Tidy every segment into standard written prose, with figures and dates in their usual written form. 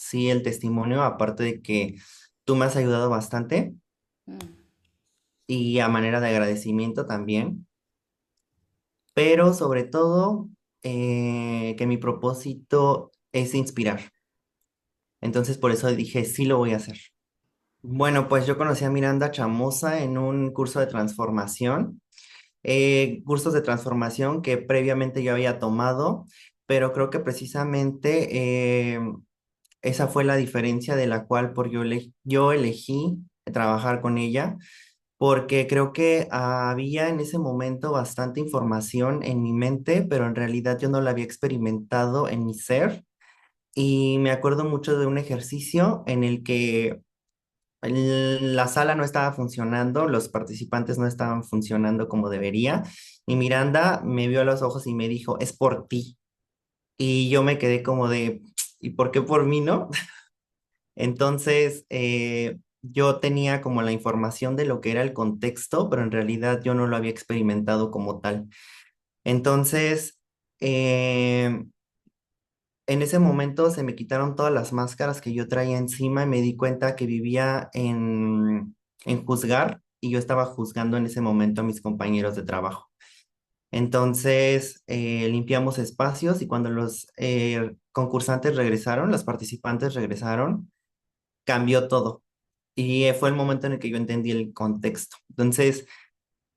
sí el testimonio, aparte de que tú me has ayudado bastante Mm. y a manera de agradecimiento también, pero sobre todo que mi propósito es inspirar. Entonces por eso dije, sí lo voy a hacer. Bueno, pues yo conocí a Miranda Chamosa en un curso de transformación, cursos de transformación que previamente yo había tomado, pero creo que precisamente esa fue la diferencia de la cual yo elegí trabajar con ella, porque creo que había en ese momento bastante información en mi mente, pero en realidad yo no la había experimentado en mi ser. Y me acuerdo mucho de un ejercicio en el que la sala no estaba funcionando, los participantes no estaban funcionando como debería, y Miranda me vio a los ojos y me dijo, es por ti. Y yo me quedé como de, ¿y por qué por mí no? Entonces, yo tenía como la información de lo que era el contexto, pero en realidad yo no lo había experimentado como tal. Entonces, eh, en ese momento se me quitaron todas las máscaras que yo traía encima y me di cuenta que vivía en juzgar y yo estaba juzgando en ese momento a mis compañeros de trabajo. Entonces, limpiamos espacios y cuando los concursantes regresaron, los participantes regresaron, cambió todo. Y fue el momento en el que yo entendí el contexto. Entonces,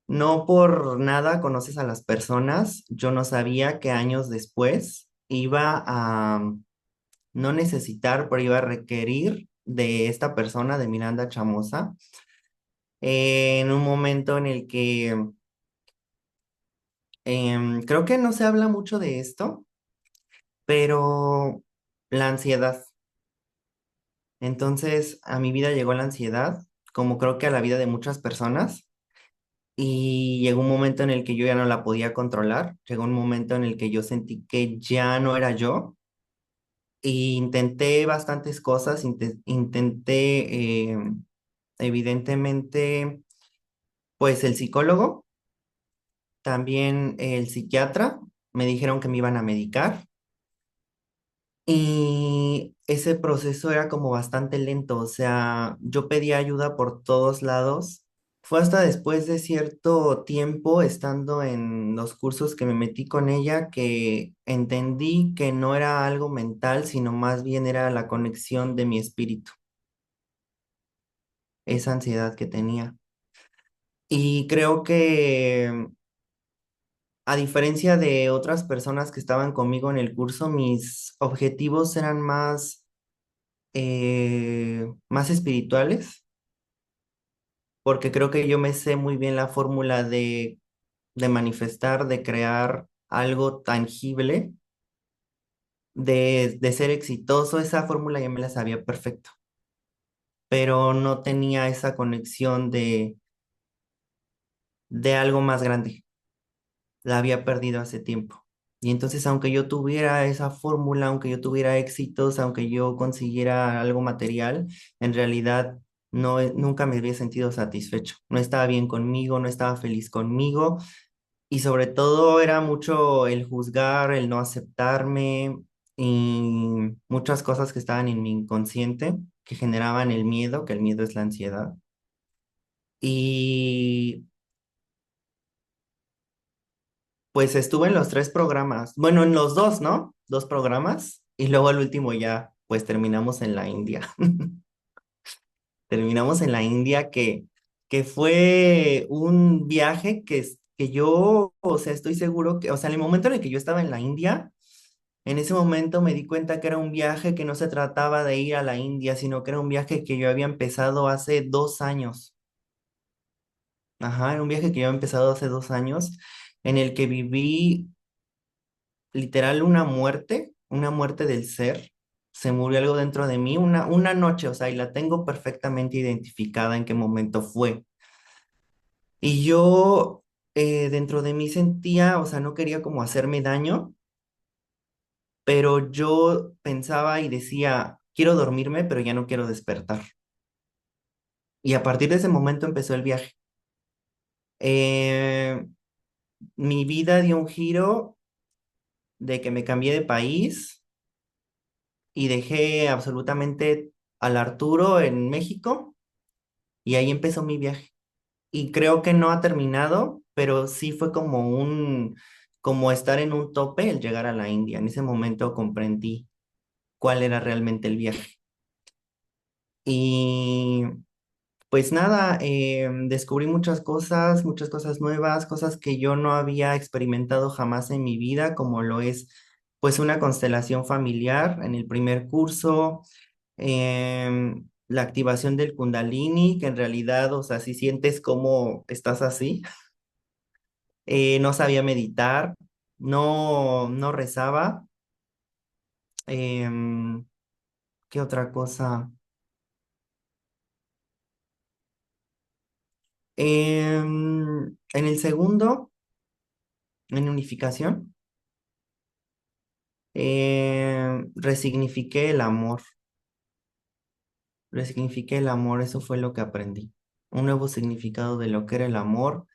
no por nada conoces a las personas. Yo no sabía que años después iba a no necesitar, pero iba a requerir de esta persona, de Miranda Chamosa, en un momento en el que creo que no se habla mucho de esto, pero la ansiedad. Entonces, a mi vida llegó la ansiedad, como creo que a la vida de muchas personas. Y llegó un momento en el que yo ya no la podía controlar, llegó un momento en el que yo sentí que ya no era yo, e intenté bastantes cosas, intenté evidentemente pues el psicólogo, también el psiquiatra, me dijeron que me iban a medicar y ese proceso era como bastante lento, o sea, yo pedía ayuda por todos lados. Fue hasta después de cierto tiempo, estando en los cursos que me metí con ella, que entendí que no era algo mental, sino más bien era la conexión de mi espíritu, esa ansiedad que tenía. Y creo que, a diferencia de otras personas que estaban conmigo en el curso, mis objetivos eran más espirituales, porque creo que yo me sé muy bien la fórmula de manifestar, de crear algo tangible, de ser exitoso. Esa fórmula ya me la sabía perfecto, pero no tenía esa conexión de algo más grande. La había perdido hace tiempo. Y entonces, aunque yo tuviera esa fórmula, aunque yo tuviera éxitos, aunque yo consiguiera algo material, en realidad no, nunca me había sentido satisfecho. No estaba bien conmigo, no estaba feliz conmigo. Y sobre todo era mucho el juzgar, el no aceptarme y muchas cosas que estaban en mi inconsciente que generaban el miedo, que el miedo es la ansiedad. Y pues estuve en los tres programas, bueno, en los dos, ¿no? Dos programas y luego el último ya, pues terminamos en la India. Terminamos en la India que fue un viaje que yo, o sea, estoy seguro que, o sea, en el momento en el que yo estaba en la India, en ese momento me di cuenta que era un viaje que no se trataba de ir a la India, sino que era un viaje que yo había empezado hace 2 años. Ajá, era un viaje que yo había empezado hace 2 años, en el que viví literal una muerte del ser. Se murió algo dentro de mí una noche, o sea, y la tengo perfectamente identificada en qué momento fue. Y yo dentro de mí sentía, o sea, no quería como hacerme daño, pero yo pensaba y decía, quiero dormirme, pero ya no quiero despertar. Y a partir de ese momento empezó el viaje. Eh, Mi vida dio un giro de que me cambié de país, y dejé absolutamente al Arturo en México y ahí empezó mi viaje. Y creo que no ha terminado, pero sí fue como estar en un tope el llegar a la India. En ese momento comprendí cuál era realmente el viaje. Y pues nada, descubrí muchas cosas nuevas, cosas que yo no había experimentado jamás en mi vida, como lo es pues una constelación familiar en el primer curso, la activación del Kundalini, que en realidad, o sea, si sientes cómo estás así, no sabía meditar, no rezaba. em, ¿Qué otra cosa? En el segundo, en unificación, resignifiqué el amor, resignifiqué el amor, eso fue lo que aprendí. Un nuevo significado de lo que era el amor,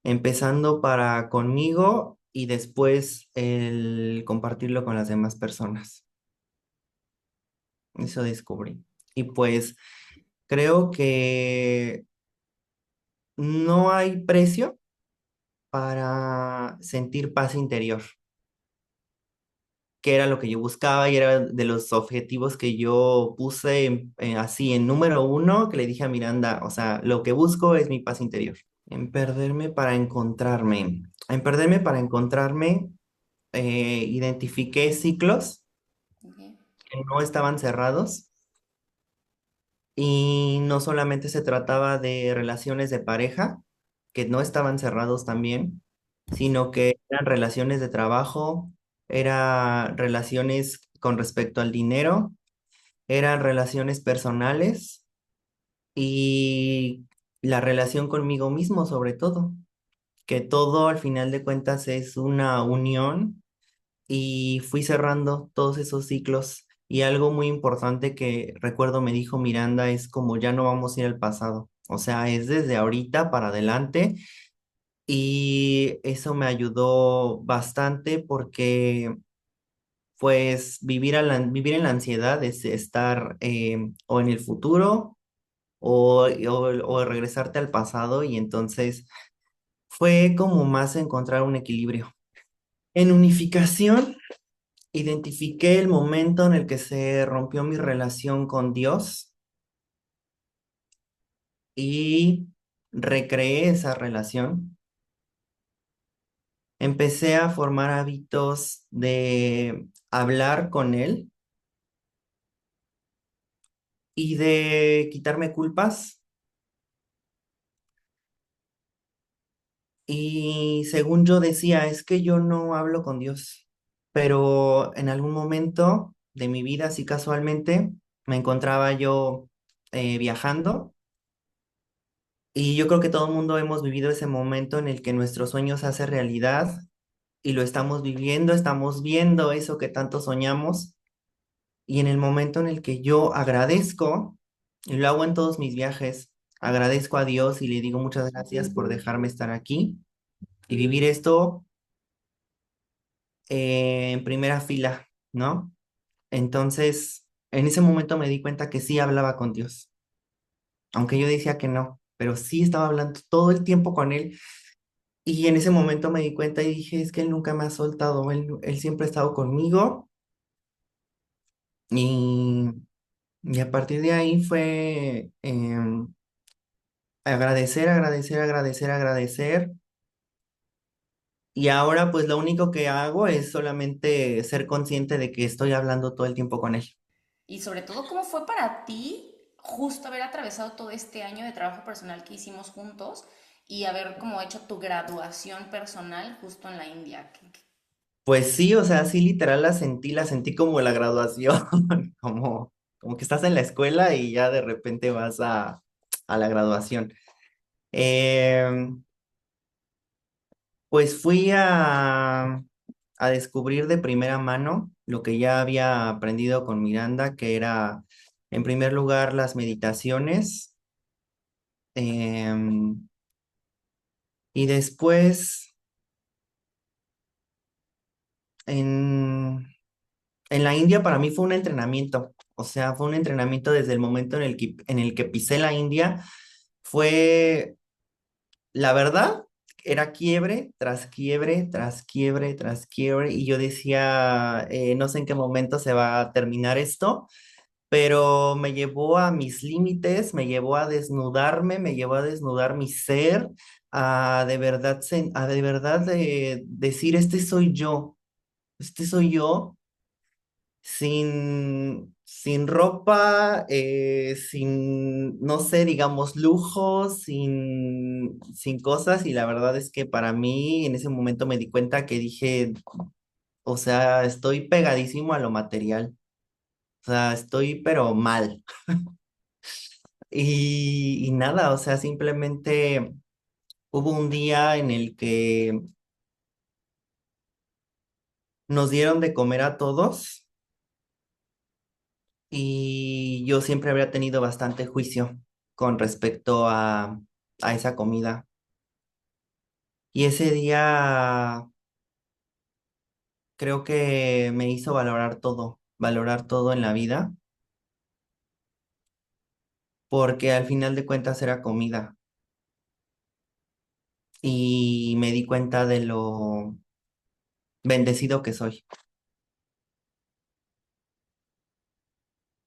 empezando para conmigo y después el compartirlo con las demás personas. Eso descubrí. Y pues creo que no hay precio para sentir paz interior, que era lo que yo buscaba y era de los objetivos que yo puse así en número uno, que le dije a Miranda, o sea, lo que busco es mi paz interior. En perderme para encontrarme. En perderme para encontrarme, identifiqué ciclos Ok. que no estaban cerrados y no solamente se trataba de relaciones de pareja, que no estaban cerrados también, sino que eran relaciones de trabajo, eran relaciones con respecto al dinero, eran relaciones personales y la relación conmigo mismo sobre todo, que todo al final de cuentas es una unión y fui cerrando todos esos ciclos. Y algo muy importante que recuerdo me dijo Miranda es como ya no vamos a ir al pasado, o sea, es desde ahorita para adelante y eso me ayudó bastante porque pues vivir en la ansiedad es estar o en el futuro o regresarte al pasado y entonces fue como más encontrar un equilibrio. En unificación, identifiqué el momento en el que se rompió mi relación con Dios y recreé esa relación. Empecé a formar hábitos de hablar con Él y de quitarme culpas. Y según yo decía, es que yo no hablo con Dios, pero en algún momento de mi vida, así casualmente, me encontraba yo viajando y yo creo que todo el mundo hemos vivido ese momento en el que nuestro sueño se hace realidad y lo estamos viviendo, estamos viendo eso que tanto soñamos y en el momento en el que yo agradezco, y lo hago en todos mis viajes, agradezco a Dios y le digo muchas gracias por dejarme estar aquí y vivir esto en primera fila, ¿no? Entonces, en ese momento me di cuenta que sí hablaba con Dios, aunque yo decía que no, pero sí estaba hablando todo el tiempo con Él. Y en ese momento me di cuenta y dije, es que Él nunca me ha soltado, Él siempre ha estado conmigo. Y, y a partir de ahí fue agradecer, agradecer, agradecer, agradecer. Y ahora pues lo único que hago es solamente ser consciente de que estoy hablando todo el tiempo con Él. Y sobre todo, ¿cómo fue para ti justo haber atravesado todo este año de trabajo personal que hicimos juntos y haber como hecho tu graduación personal justo en la India? Pues sí, o sea, sí, literal la sentí como la graduación, como que estás en la escuela y ya de repente vas a la graduación. Em, pues fui a descubrir de primera mano lo que ya había aprendido con Miranda, que era, en primer lugar, las meditaciones, em, y después, en, En la India para mí fue un entrenamiento, o sea, fue un entrenamiento desde el momento en el que pisé la India. Fue, la verdad, era quiebre tras quiebre, tras quiebre, tras quiebre, y yo decía, no sé en qué momento se va a terminar esto, pero me llevó a mis límites, me llevó a desnudarme, me llevó a desnudar mi ser, a de verdad, a de verdad decir, este soy yo sin ropa, sin, no sé, digamos, lujos, sin cosas. Y la verdad es que para mí en ese momento me di cuenta que dije, o sea, estoy pegadísimo a lo material. O sea, estoy pero mal. Y nada, o sea, simplemente hubo un día en el que nos dieron de comer a todos y yo siempre habría tenido bastante juicio con respecto a esa comida. Y ese día creo que me hizo valorar todo en la vida, porque al final de cuentas era comida y me di cuenta de lo bendecido que soy.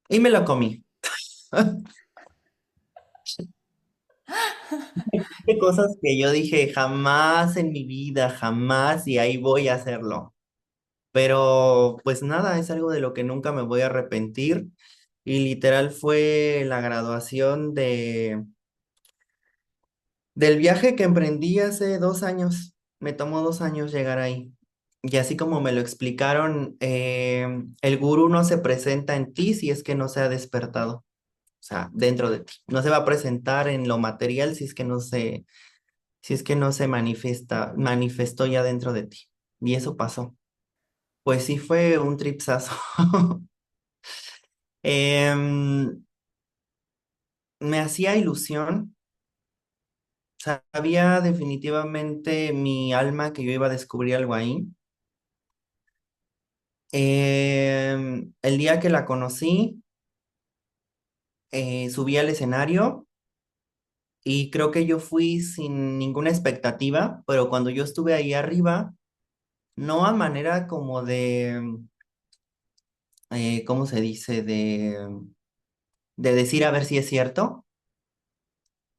Y me lo comí. Hay cosas que yo dije jamás en mi vida, jamás, y ahí voy a hacerlo. Pero pues nada, es algo de lo que nunca me voy a arrepentir. Y literal fue la graduación del viaje que emprendí hace 2 años. Me tomó 2 años llegar ahí. Y así como me lo explicaron, el gurú no se presenta en ti si es que no se ha despertado. O sea, dentro de ti. No se va a presentar en lo material si es que no se manifestó ya dentro de ti. Y eso pasó. Pues sí fue un tripsazo. Em, Me hacía ilusión, sabía definitivamente mi alma que yo iba a descubrir algo ahí. El día que la conocí, subí al escenario y creo que yo fui sin ninguna expectativa, pero cuando yo estuve ahí arriba, no a manera como de, ¿cómo se dice? De decir a ver si es cierto,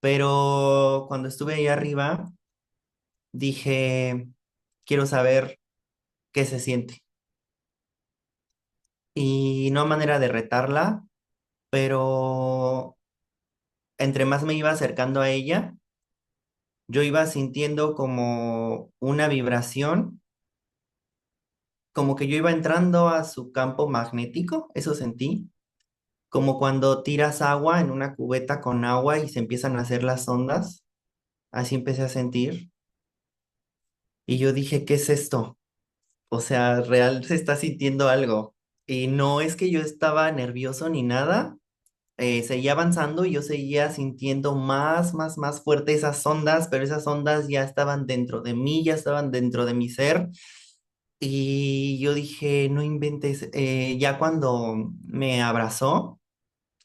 pero cuando estuve ahí arriba, dije, quiero saber qué se siente. Y no a manera de retarla, pero entre más me iba acercando a ella, yo iba sintiendo como una vibración, como que yo iba entrando a su campo magnético, eso sentí, como cuando tiras agua en una cubeta con agua y se empiezan a hacer las ondas, así empecé a sentir. Y yo dije, ¿qué es esto? O sea, real se está sintiendo algo. Y no es que yo estaba nervioso ni nada, seguía avanzando y yo seguía sintiendo más fuerte esas ondas, pero esas ondas ya estaban dentro de mí, ya estaban dentro de mi ser. Y yo dije, no inventes, ya cuando me abrazó,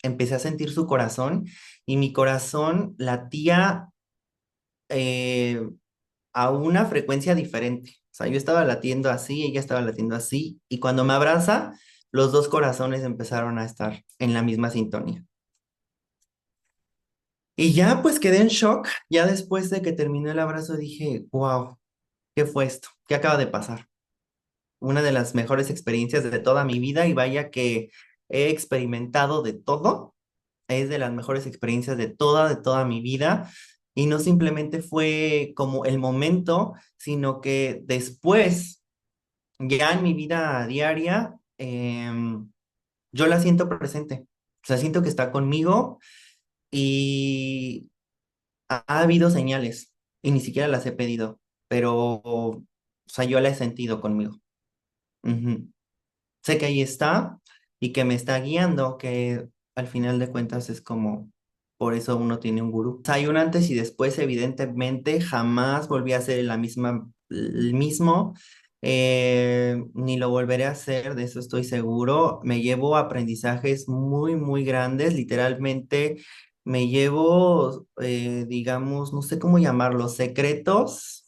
empecé a sentir su corazón y mi corazón latía eh, a una frecuencia diferente. O sea, yo estaba latiendo así, ella estaba latiendo así, y cuando me abraza, los dos corazones empezaron a estar en la misma sintonía. Y ya pues quedé en shock. Ya después de que terminó el abrazo dije, wow, ¿qué fue esto? ¿Qué acaba de pasar? Una de las mejores experiencias de toda mi vida y vaya que he experimentado de todo. Es de las mejores experiencias de toda mi vida. Y no simplemente fue como el momento, sino que después, ya en mi vida diaria, yo la siento presente. O sea, siento que está conmigo y ha habido señales y ni siquiera las he pedido, pero, o sea, yo la he sentido conmigo. Ujú. Sé que ahí está y que me está guiando, que al final de cuentas es como, por eso uno tiene un gurú. O sea, hay un antes y después, evidentemente, jamás volví a ser el mismo. Ni lo volveré a hacer, de eso estoy seguro. Me llevo aprendizajes muy, muy grandes, literalmente me llevo, digamos, no sé cómo llamarlos, secretos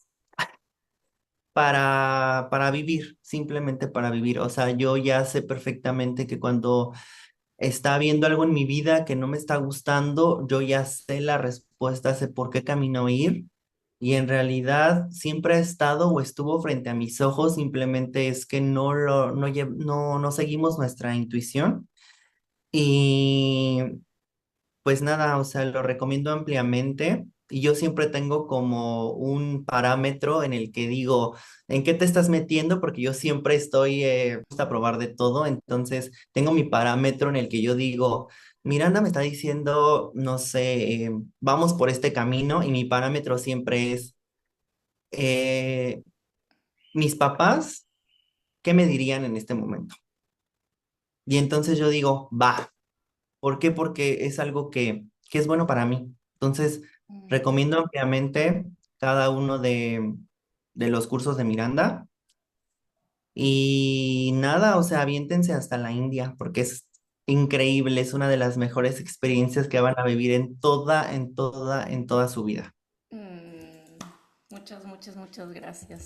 para vivir, simplemente para vivir. O sea, yo ya sé perfectamente que cuando está viendo algo en mi vida que no me está gustando, yo ya sé la respuesta, sé por qué camino ir. Y en realidad siempre ha estado o estuvo frente a mis ojos, simplemente es que no seguimos nuestra intuición. Y pues nada, o sea, lo recomiendo ampliamente. Y yo siempre tengo como un parámetro en el que digo, ¿en qué te estás metiendo? Porque yo siempre estoy, a probar de todo. Entonces, tengo mi parámetro en el que yo digo, Miranda me está diciendo, no sé, vamos por este camino. Y mi parámetro siempre es, eh, mis papás, ¿qué me dirían en este momento? Y entonces yo digo, va. ¿Por qué? Porque es algo que es bueno para mí. Entonces, Mm, recomiendo ampliamente cada uno de los cursos de Miranda. Y nada, o sea, aviéntense hasta la India, porque es increíble, es una de las mejores experiencias que van a vivir en toda su vida. mm, muchas, muchas, muchas gracias.